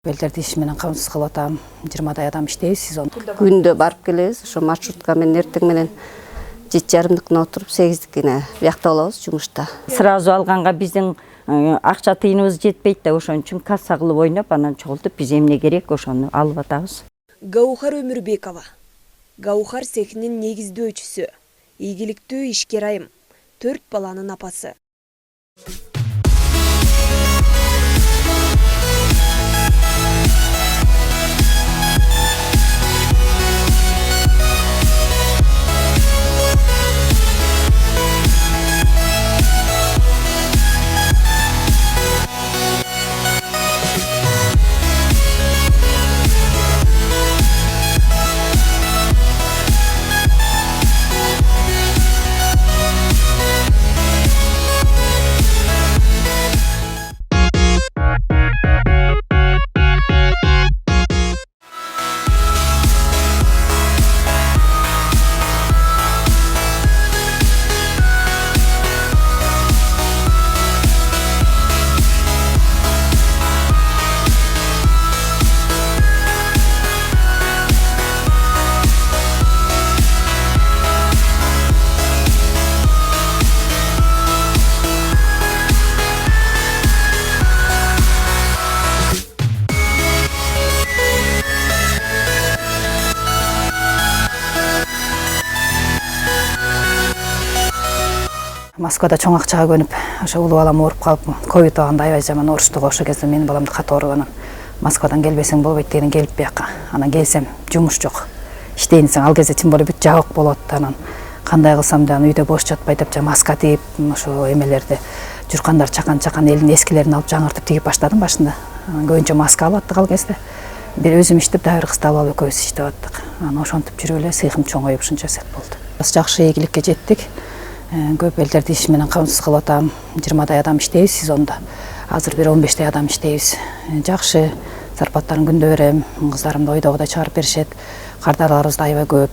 Белдерди иш менен камсыз кылып атам. 20 адам иштейбиз, сезон. Күндө барып келебиз. Ошо маршрутка менен эртең менен 7:30 отуруп 8-дикине биякта болобуз жумушта. Сразу алганга биздин акча тыйыныбыз жетпейт да, ошон үчүн касса кылып ойноп, анан чогултуп биз эмне керек ошону алып атабыз. Гаухар Өмүрбекова. Гаухар цехинин негиздөөчүсү, ийгиликтүү ишкер айым, 4 баланын апасы. Москвада чоң акчага көнүп, ошо улуу балам ооруп калып, ковид абагында аябай жаман ооруштук. Ошол кезде менин баламды катуу ооруп, анан Москвадан келбесең болбойт дегенден келип бияка. Анан келсем, жумуш жок. Иштейин десең, ал кезде тим более бүт жабык болот. Анан кандай кылсам да үйдө бош жатпай деп, маска тигип, ошо эмелерди журкандар чакан элдин эскилерин алып жаңыртып тигип баштадым башында. Анан көбүнчө маска алып аттык ал кезде. Бир өзүм иштеп, дагы бир кызды алып экөөбүз иштеп аттык. Анан ошентип жүрүп эле сыйкым чоңоюп ушунча сет болду. Жакшы ийгиликке жеттик. Көп элдерди иш менен камсыз кылып атам. 20 адам иштейбиз сезонда. Азыр бир 15 адам иштейбиз. Жакшы зарплатаны күндө берем. Кыздарымды ойдогудай чыгарып беришет. Кардарларыбыз да аябай көп.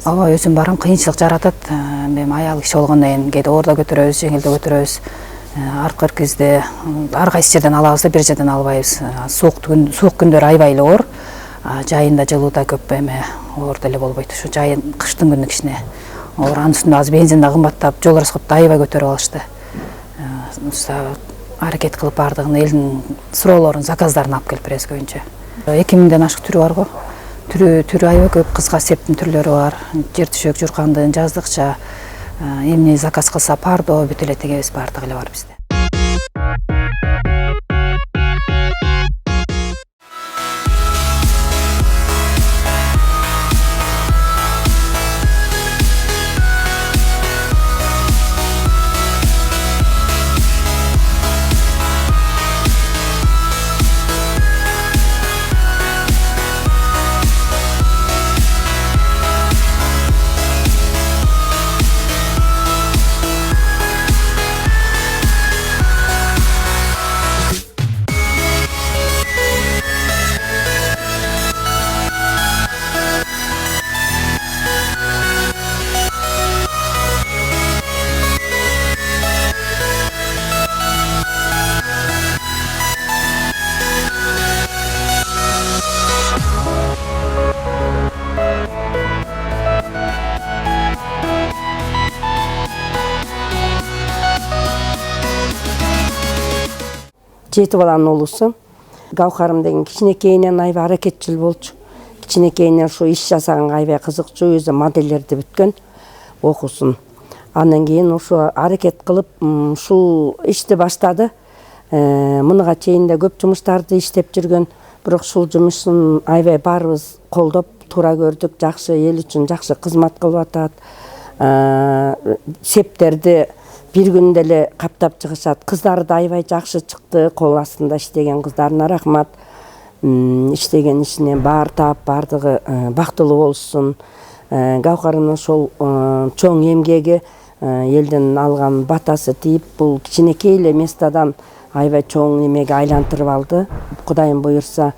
Ооба, өзүм барам, кыйынчылык жаратат. Мен аял киши болгондон кийин кээде ордо көтөрөбүз, жеңилде көтөрөбүз. Аркы кезде ар кайсы жерден алабыз да, бир жерден албайбыз. Суук күндөр аябай эле оор. Жайында жылууда көп оор деле болбойт. Ушу жайын кыштын күнү кичине оор. Анын үстүнө азыр бензин да кымбаттап, жол расходду аябай көтөрүп алышты. Аракет кылып бардыгын элдин суроолорун, заказдарын алып келип беребиз көбүнчө. 2000ден ашык түрү бар го. Түрү аябай көп, кызга септин түрлөрү бар. Жер түшөк, журкандын, жаздыкча, эмне заказ кылса пардо, бүт эле тигебиз, бардыгы эле бар бизде. Жети баланын уулусу. Гаухарым деген кичинекейинен аябай аракетчил болчу. Кичинекейинен ушу иш жасаганга аябай кызыкчу, өзү модельдерди бүткөн, окусун. Андан кийин ушу аракет кылып ушул ишти баштады. Мынга чейин да көп жумуштарды иштеп жүргөн, бирок ушул жумушун аябай баарыбыз колдоп туура көрдүк. Жакшы эл үчүн жакшы кызмат кылып атат. Септерди бир күндө эле каптап чыгышат. Кыздары да аябай жакшы чыкты. Кол астында иштеген кыздарына рахмат. Иштеген ишинен баар таап, бардыгы бактылуу болушун. Гаухардын ошол чоң эмгеги, элдин алган батасы тийип, бул кичинекей эле местадан аябай чоң эмеге айлантырып алды. Кудайым буюрса,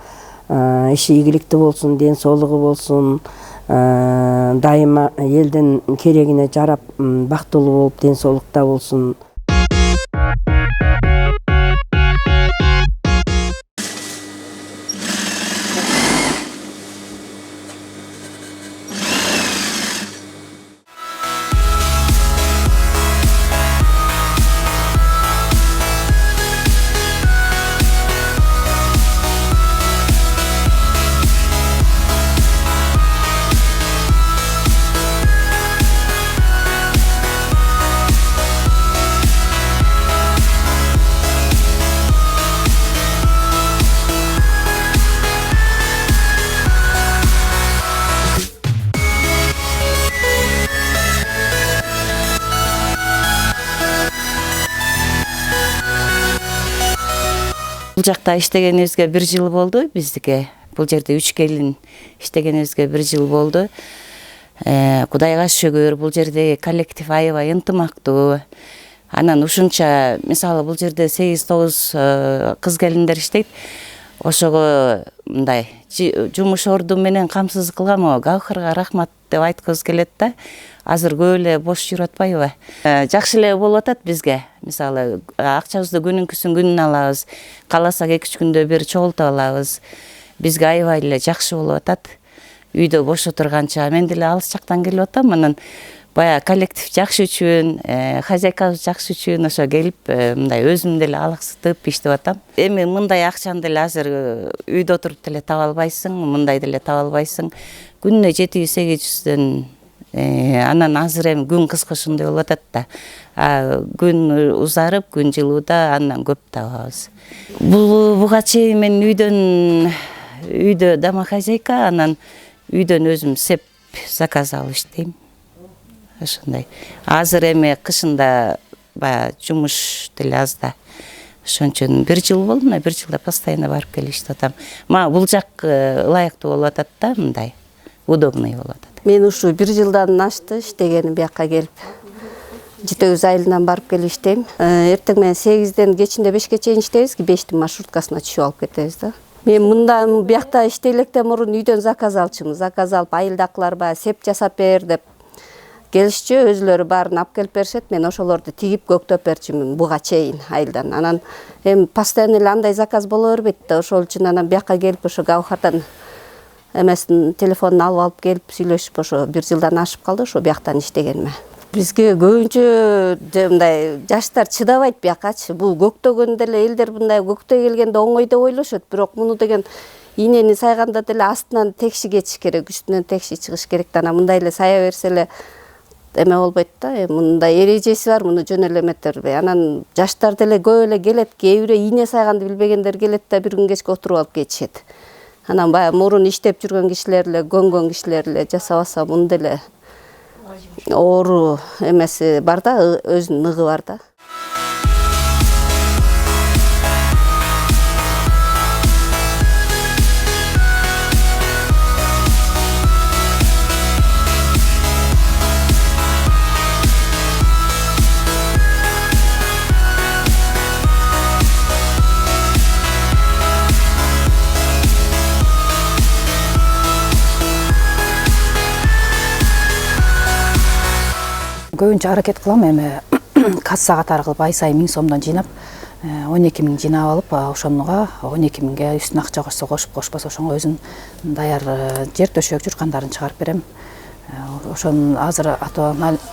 иши ийгиликтүү болсун, ден соолугу болсун. Дайыма элдин керегине жарап, бактылуу болуп, ден соолукта болсун. Бул жакта иштегенибизге 1 жыл болду биздике. Бул жерде 3 келин иштегенибизге 1 жыл болду. Кудайга шүгүр, бул жерде коллектив аябай ынтымактуу. Анан ушунча, мисалы бул жерде 8-9 кыз келиндер иштейт. Ошого мындай жумуш орду менен камсыз кылгам, Гаухарга рахмат деп айткыбыз келет да. Азыр көп эле бош жүрүп атпайбы? Жакшы эле болуп атат бизге. Мисалы, акчабызды күнүнкүсүн күнүнө алабыз. Кааласак 2-3 күндө бир чогултуп алабыз. Бизге аябай эле жакшы болуп атат. Үйдө бош отурганча мен деле алыс жактан келип атам. Анан бая коллектив жакшы үчүн, хозяйкабыз жакшы үчүн ошо келип, мындай өзүм деле алаксытып иштеп атам. Эми мындай акчаны деле азыр үйдө отуруп деле таба албайсың, мындай деле таба албайсың. Күнүнө 700-800дөн анан азыр эми күн кыскышындай болуп атат да. Күн узарып, күн жылууда андан көп табабыз. Буга чейин мен үйдө домохозяйка, анан үйдөн өзүм сеп заказ алып иштейм. Ошондой. Азыр эми кышында баягы жумуш деле аз да. Ошон үчүн 1 жыл болду, 1 жылда постоянно барып келип иштеп атам. Бул жак ылайыктуу болуп атат да, мындай. Удобный болуп атат. Мен ушу 1 жылдан ашты иштегеним бияка келип. 7 айылынан барып келип иштейм. Эртең менен 8ден кечинде 5ке чейин иштейбиз, 5-тин маршруткасына түшүп алып кетебиз да. Мен мындан биякта иштейлектен мурун үйдөн заказ алчумун. Заказ алып айылдакыларга сеп жасап бер деп келишчү, өзүлөрү баарын алып келип беришет. Мен ошолорду тигип көктөп берчүмүн буга чейин айылдан. Анан эми постоянно эле андай заказ боло бербейт да. Ошол үчүн анан бияка келип ошо Гаухардан эмесин телефонун алып келип сүйлөшүп ошо 1 жылдан ашып калды ошо бияктан иштегениме. Бизге көбүнчө мындай жаштар чыдабайт биякачы. Бул көктөгөндө эле элдер мындай көктөй келгенде оңой деп ойлошот, бирок муну деген ийнени сайганда деле астынан текши кетиш керек, үстүнөн текши чыгыш керек да. Анан мындай эле сая берсе эле эме болбойт да. Мындай эрежеси бар, муну жөн эле эметтербей. Анан жаштар деле көп эле келет, кээ бирөө ийне сайганды билбегендер келет да бир күн кечке отуруп алып кетишет. Анан баягы мурун иштеп жүргөн кишилер эле, көнгөн кишилер эле жасабаса муну деле оору эмеси бар да, өзүнүн ыгы бар да. Көбүнчө аракет кылам эми касса катары кылып ай сайын 1000 сомдон жыйнап, 12 000 жыйнап алып, ошонуга 12 000ге үстүнө акча кошсо кошуп, кошпосо ошоңо өзүн даяр жер төшөк журкандарын чыгарып берем. Ошон азыр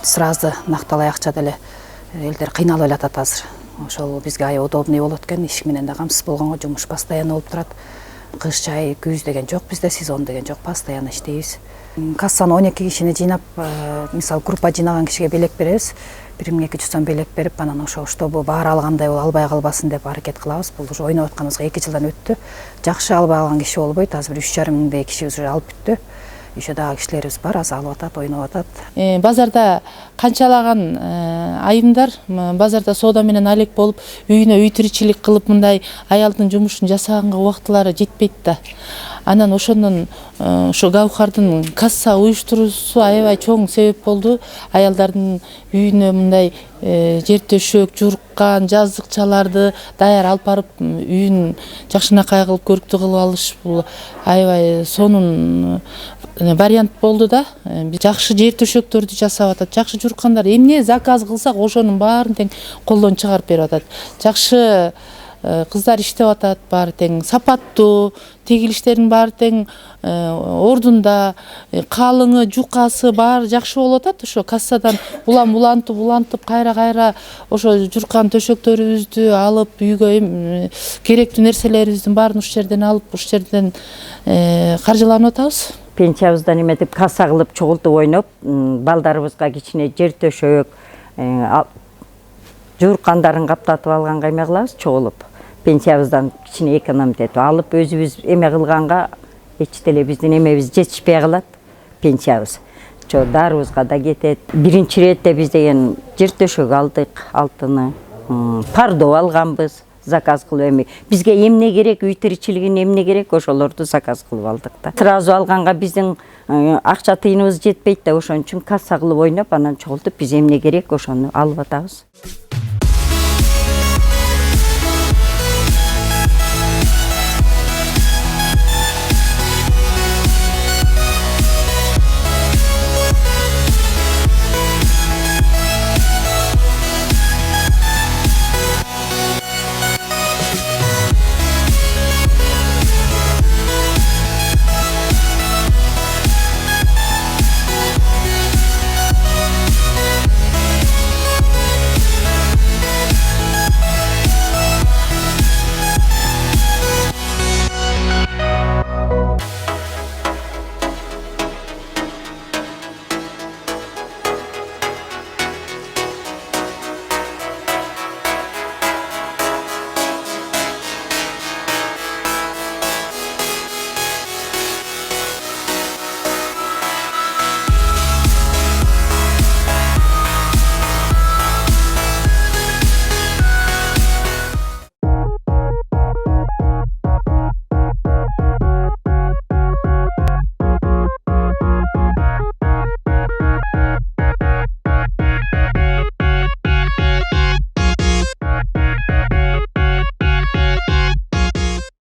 сразу накталай акча деле элдер кыйналып эле атат азыр. Ошол бизге аябай удобный болот экен, иш менен да камсыз болгонго жумуш постоянно болуп турат. кыш жай күз деген жок, бизде сезон деген жок, постоянно иштейбиз. Кассаны 12 кишини жыйнап, мисалы группа жыйнаган кишиге белек беребиз. 1200 сом белек берип, анан ошо чтобы баары алгандай болуп албай калбасын деп аракет кылабыз. Бул уже ойноп атканыбызга 2 жылдан өттү. Жакшы албай алган киши болбойт. Азыр 3,5 миңдей киши уже алып бүттү. Еще дагы кишилерибиз бар, аз алып атат, ойноп атат. Базарда канчалаган айымдар базарда соода менен алек болуп, үйүнө үй тиричилик кылып мындай аялдын жумушун жасаганга убактылары жетпейт да. Анан ошонун ошо Гаухардын касса уюштуруусу аябай чоң себеп болду. Аялдардын үйүнө мындай жер төшөк, журкан, жаздыкчаларды даяр алып барып, үйүн жакшынакай кылып, көрктүү кылып алыш бул аябай сонун вариант болду да. Жакшы жер төшөктөрдү жасап атат, жакшы журкандар. Эмне заказ кылсак, ошонун баарын тең колдон чыгарып берип атат. Жакшы кыздар иштеп атат, баары тең сапаттуу, тегилиштердин баары тең ордунда, калыңы, жукасы баары жакшы болуп атат. Ошо кассадан улантып, кайра ошо журкан төшөктөрүбүздү алып, үйгө керектүү нерселерибиздин баарын ушул жерден алып, ушул жерден каржыланып атабыз. Пенсиябыздан эметип касса кылып чогултуп ойноп, балдарыбызга кичине жер төшөк, жууркандарын каптатып алганга эме кылабыз, чогулуп. Пенсиябыздан кичине экономить этип алып, өзүбүз эме кылганга эч деле биздин эмебиз жетишпей калат, пенсиябыз. Дарыбызга да кетет. Биринчи иретте биз деген жер төшөк алдык, алтыны, пардо алганбыз, заказ кылып эми. Бизге эмне керек, үй тиричилигине эмне керек, ошолорду заказ кылып алдык да. Сразу алганга биздин акча тыйыныбыз жетпейт да, ошон үчүн касса кылып ойноп, анан чогултуп биз эмне керек ошону алып атабыз.